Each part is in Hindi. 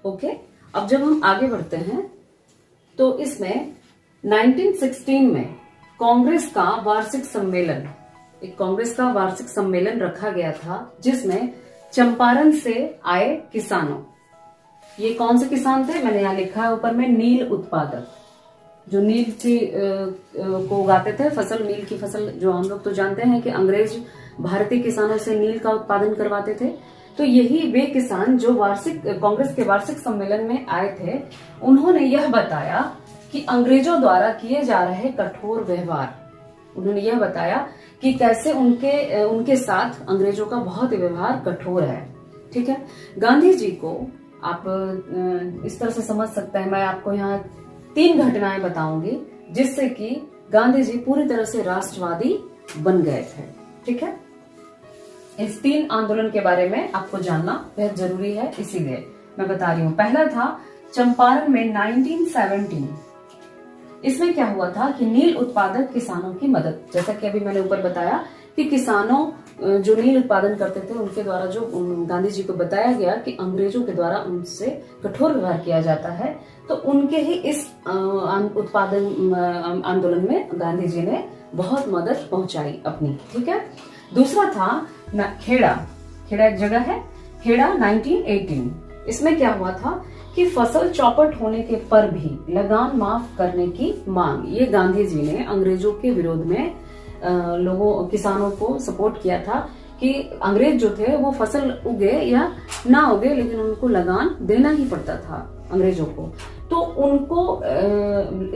ओके, अब जब हम आगे बढ़ते हैं तो इसमें 1916 में कांग्रेस का वार्षिक सम्मेलन, एक कांग्रेस का वार्षिक सम्मेलन रखा गया था जिसमें चंपारण से आए किसानों, ये कौन से किसान थे, मैंने यहाँ लिखा है ऊपर में, नील उत्पादक, जो नील की को उगाते थे फसल, नील की फसल जो हम लोग तो जानते हैं कि अंग्रेज भारतीय किसानों से नील का उत्पादन करवाते थे। तो यही वे किसान जो कांग्रेस के वार्षिक सम्मेलन में आए थे, उन्होंने यह बताया कि अंग्रेजों द्वारा किए जा रहे कठोर व्यवहार, उन्होंने यह बताया कि कैसे उनके साथ अंग्रेजों का बहुत व्यवहार कठोर है। ठीक है, गांधी जी को आप इस तरह से समझ सकते हैं, मैं आपको यहाँ 3 घटनाएं बताऊंगी जिससे कि गांधी जी पूरी तरह से राष्ट्रवादी बन गए थे। ठीक है, इस 3 आंदोलन के बारे में आपको जानना बेहद जरूरी है, इसीलिए मैं बता रही हूँ। पहला था चंपारण में 1917। इसमें क्या हुआ था कि नील उत्पादक किसानों की मदद, जैसा कि अभी मैंने ऊपर बताया कि किसानों जो नील उत्पादन करते थे उनके द्वारा जो गांधी जी को बताया गया कि अंग्रेजों के द्वारा उनसे कठोर व्यवहार किया जाता है, तो उनके ही इस उत्पादन आंदोलन में गांधी जी ने बहुत मदद पहुंचाई अपनी। ठीक है, दूसरा था खेड़ा एक जगह है, खेड़ा 1918। इसमें क्या हुआ था कि फसल चौपट होने के पर भी लगान माफ करने की मांग, ये गांधी जी ने अंग्रेजों के विरोध में किसानों को सपोर्ट किया था कि अंग्रेज जो थे वो फसल उगे या ना उगे लेकिन उनको लगान देना ही पड़ता था अंग्रेजों को, तो उनको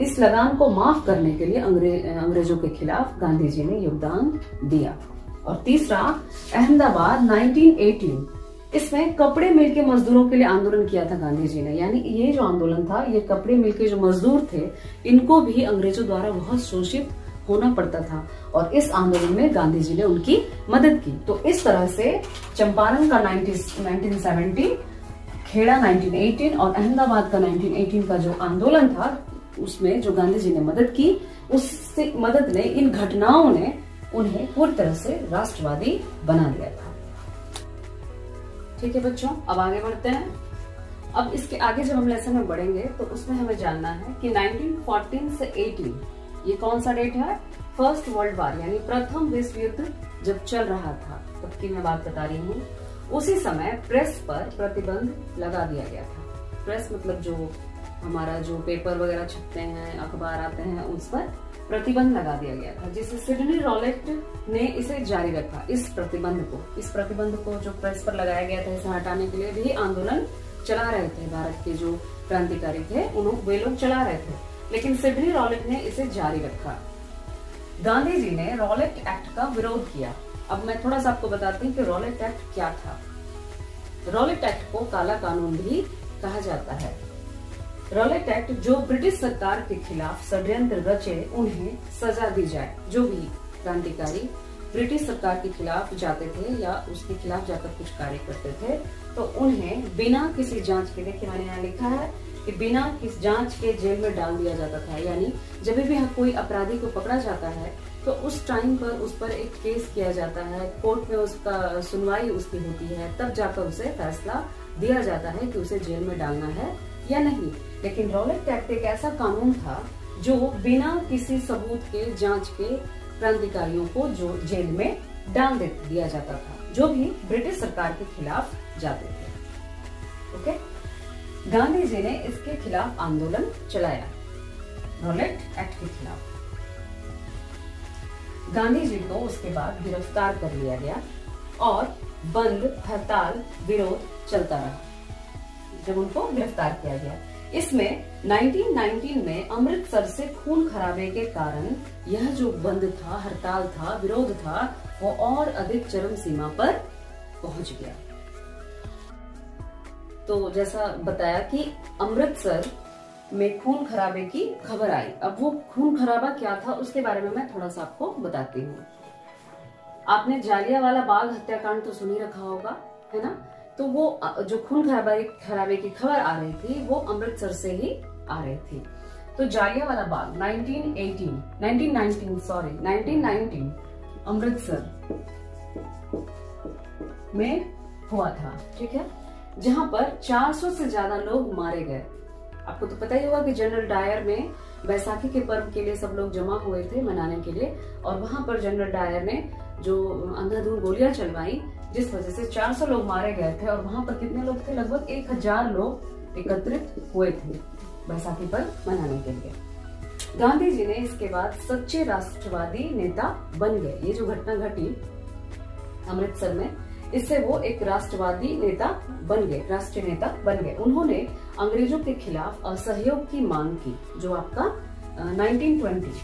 इस लगान को माफ करने के लिए अंग्रेजों के खिलाफ गांधी जी ने योगदान दिया। और तीसरा अहमदाबाद 1918, इसमें कपड़े मिल के मजदूरों के लिए आंदोलन किया था गांधी जी ने, यानी ये जो आंदोलन था, ये कपड़े मिल के जो मजदूर थे इनको भी अंग्रेजों द्वारा बहुत शोषित होना पड़ता था, और इस आंदोलन में गांधी जी ने उनकी मदद की। तो इस तरह से चंपारण का 1917, खेड़ा 1918 और अहमदाबाद का 1918 का जो आंदोलन था उसमें जो गांधी जी ने मदद की, उससे मदद ने, इन घटनाओं ने उन्हें पूरी तरह से राष्ट्रवादी बना दिया था। ठीक है बच्चों, अब आगे बढ़ते हैं। अब इसके आगे जब हम लेसन में बढ़ेंगे तो उसमें हमें जानना है कि 1914 से 18 ये कौन सा डेट है, फर्स्ट वर्ल्ड वॉर यानी प्रथम विश्व युद्ध जब चल रहा था तब की मैं बात बता रही हूँ। उसी समय प्रेस पर प्रतिबंध लगा दिया गया था। प्रेस मतलब जो हमारा जो पेपर वगैरह छपते हैं, अखबार आते हैं, उस पर प्रतिबंध लगा दिया गया था, जिसे सिडनी रॉलेट ने इसे जारी रखा। इस प्रतिबंध को जो प्रेस पर लगाया गया था, इसे हटाने के लिए भी आंदोलन चला रहे थे भारत के जो क्रांतिकारी थे, वे लोग चला रहे थे, लेकिन सिडनी रॉलेट ने इसे जारी रखा। गांधी जी ने रॉलेट एक्ट का विरोध किया। अब मैं थोड़ा सा आपको बताती हूँ कि रॉलेट एक्ट क्या था। रॉलेट एक्ट को काला कानून भी कहा जाता है। रॉलेट एक्ट जो ब्रिटिश सरकार के खिलाफ षड्यंत्र रचे उन्हें सजा दी जाए। जो भी क्रांतिकारी ब्रिटिश सरकार के खिलाफ जाते थे या उसके खिलाफ जाकर कुछ कार्य करते थे, तो उन्हें बिना किसी जांच के, देखिए मैंने यहाँ लिखा है कि बिना किसी जांच के जेल में डाल दिया जाता था। यानी जब भी कोई अपराधी को पकड़ा जाता है तो उस टाइम पर उस पर एक केस किया जाता है, कोर्ट में उसका सुनवाई उसकी होती है, तब जाकर उसे फैसला दिया जाता है कि उसे जेल में डालना है या नहीं। लेकिन रॉलेट एक्ट एक ऐसा कानून था जो बिना किसी सबूत के, जांच के क्रांतिकारियों को जो जेल में डाल दिया जाता था, जो भी ब्रिटिश सरकार के खिलाफ जाते थे। ओके, गांधी जी ने इसके खिलाफ आंदोलन चलाया, रॉलेट एक्ट के खिलाफ। गांधी जी को उसके बाद गिरफ्तार कर लिया गया और बंद, हड़ताल, विरोध चलता रहा जब उनको गिरफ्तार किया गया। इसमें 1919 में अमृतसर से खून खराबे के कारण यह जो बंद था, हड़ताल था, विरोध था, वो और अधिक चरम सीमा पर पहुंच गया। तो जैसा बताया कि अमृतसर में खून खराबे की खबर आई। अब वो खून खराबा क्या था उसके बारे में मैं थोड़ा सा आपको बताती हूँ। आपने जालियांवाला बाग हत्याकांड तो सुन ही रखा होगा, है ना? तो वो जो खून खराबे की खबर आ रही थी वो अमृतसर से ही आ रही थी। तो जालियांवाला बाग 1919 अमृतसर में हुआ था। ठीक है, जहां पर 400 से ज्यादा लोग मारे गए। आपको तो पता ही होगा कि जनरल डायर में बैसाखी के पर्व के लिए सब लोग जमा हुए थे मनाने के लिए, और वहां पर जनरल डायर ने जो अंधाधुंध गोलियां चलवाई, जिस वजह से 400 लोग मारे गए थे। और वहां पर कितने लोग थे? लगभग 1000 लोग एकत्रित हुए थे बैसाखी पर्व मनाने के लिए। गांधी जी ने इसके बाद सच्चे राष्ट्रवादी नेता बन गए। ये जो घटना घटी अमृतसर में, इससे वो एक राष्ट्रवादी नेता बन गए, राष्ट्रीय नेता बन गए। उन्होंने अंग्रेजों के खिलाफ असहयोग की मांग की, जो आपका 1920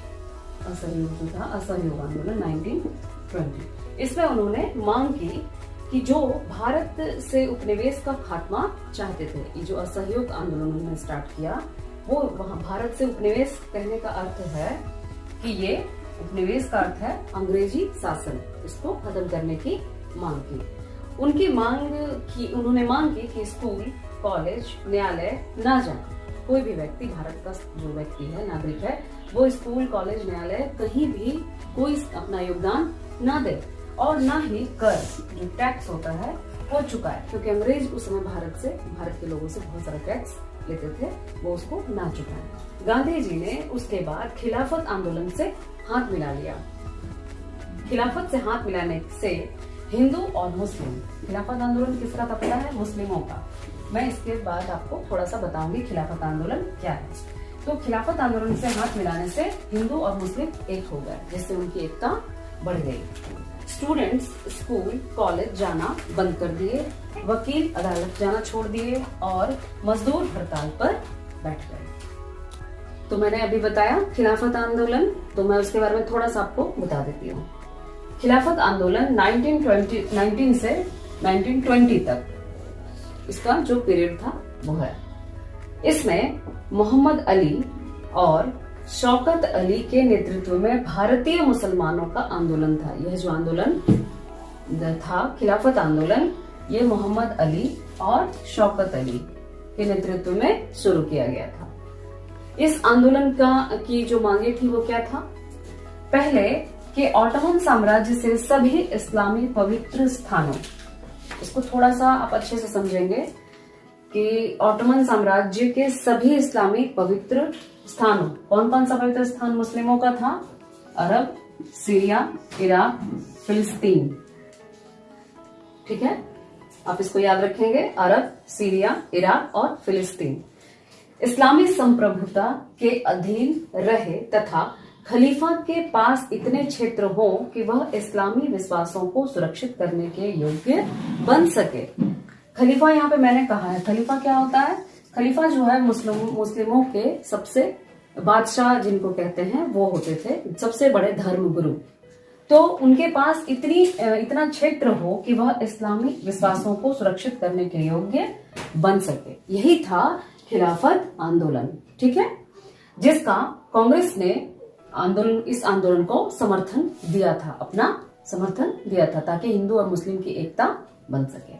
असहयोग जो था, असहयोग आंदोलन 1920। इसमें उन्होंने मांग की कि जो भारत से उपनिवेश का खात्मा चाहते थे, ये जो असहयोग आंदोलन उन्होंने स्टार्ट किया, वो वहां भारत से उपनिवेश कहने का अर्थ है कि ये उपनिवेश का अर्थ है अंग्रेजी शासन, इसको खत्म करने की मांग की। उन्होंने मांग की कि स्कूल, कॉलेज, न्यायालय ना जाए। कोई भी व्यक्ति, भारत का जो व्यक्ति है, नागरिक है, वो स्कूल, कॉलेज, न्यायालय कहीं भी कोई अपना योगदान ना दे, और ना ही कर जो टैक्स होता है वो चुकाए, क्योंकि अंग्रेज उस समय भारत के लोगों से बहुत सारा टैक्स लेते थे, वो उसको ना चुकाए। गांधी जी ने उसके बाद खिलाफत आंदोलन से हाथ मिला लिया। खिलाफत से हाथ मिलाने से हिंदू और मुस्लिम, खिलाफत आंदोलन किसका था पता है? मुस्लिमों का। मैं इसके बाद आपको थोड़ा सा बताऊंगी खिलाफत आंदोलन क्या है। तो खिलाफत आंदोलन से हाथ मिलाने से हिंदू और मुस्लिम एक हो गए, जिससे उनकी एकता बढ़ गई। स्टूडेंट्स स्कूल, कॉलेज जाना बंद कर दिए, वकील अदालत जाना छोड़ दिए, और मजदूर हड़ताल पर बैठ गए। तो मैंने अभी बताया खिलाफत आंदोलन, तो मैं उसके बारे में थोड़ा सा आपको बता देती हूँ। खिलाफत आंदोलन 19 से 1920 तक इसका जो पीरियड था वो है। इसमें मोहम्मद अली और शौकत अली के नेतृत्व में भारतीय मुसलमानों का आंदोलन था। यह जो आंदोलन था खिलाफत आंदोलन, ये मोहम्मद अली और शौकत अली के नेतृत्व में शुरू किया गया था। इस आंदोलन की जो मांगे थी वो क्या था? पहले कि ऑटोमन साम्राज्य से सभी इस्लामी पवित्र स्थानों, इसको थोड़ा सा आप अच्छे से समझेंगे कि ऑटोमन साम्राज्य के सभी इस्लामी पवित्र स्थानों, कौन कौन सा पवित्र स्थान मुस्लिमों का था? अरब, सीरिया, इराक, फिलिस्तीन। ठीक है, आप इसको याद रखेंगे, अरब, सीरिया, इराक और फिलिस्तीन इस्लामी संप्रभुता के अधीन रहे तथा खलीफा के पास इतने क्षेत्र हो कि वह इस्लामी विश्वासों को सुरक्षित करने के योग्य बन सके। खलीफा यहाँ पे मैंने कहा है, खलीफा क्या होता है? खलीफा जो है मुस्लिमों के सबसे बादशाह जिनको कहते हैं, वो होते थे सबसे बड़े धर्म गुरु। तो उनके पास इतना क्षेत्र हो कि वह इस्लामी विश्वासों को सुरक्षित करने के योग्य बन सके। यही था खिलाफत आंदोलन। ठीक है, जिसका कांग्रेस ने इस आंदोलन को समर्थन दिया था, अपना समर्थन दिया था, ताकि हिंदू और मुस्लिम की एकता बन सके।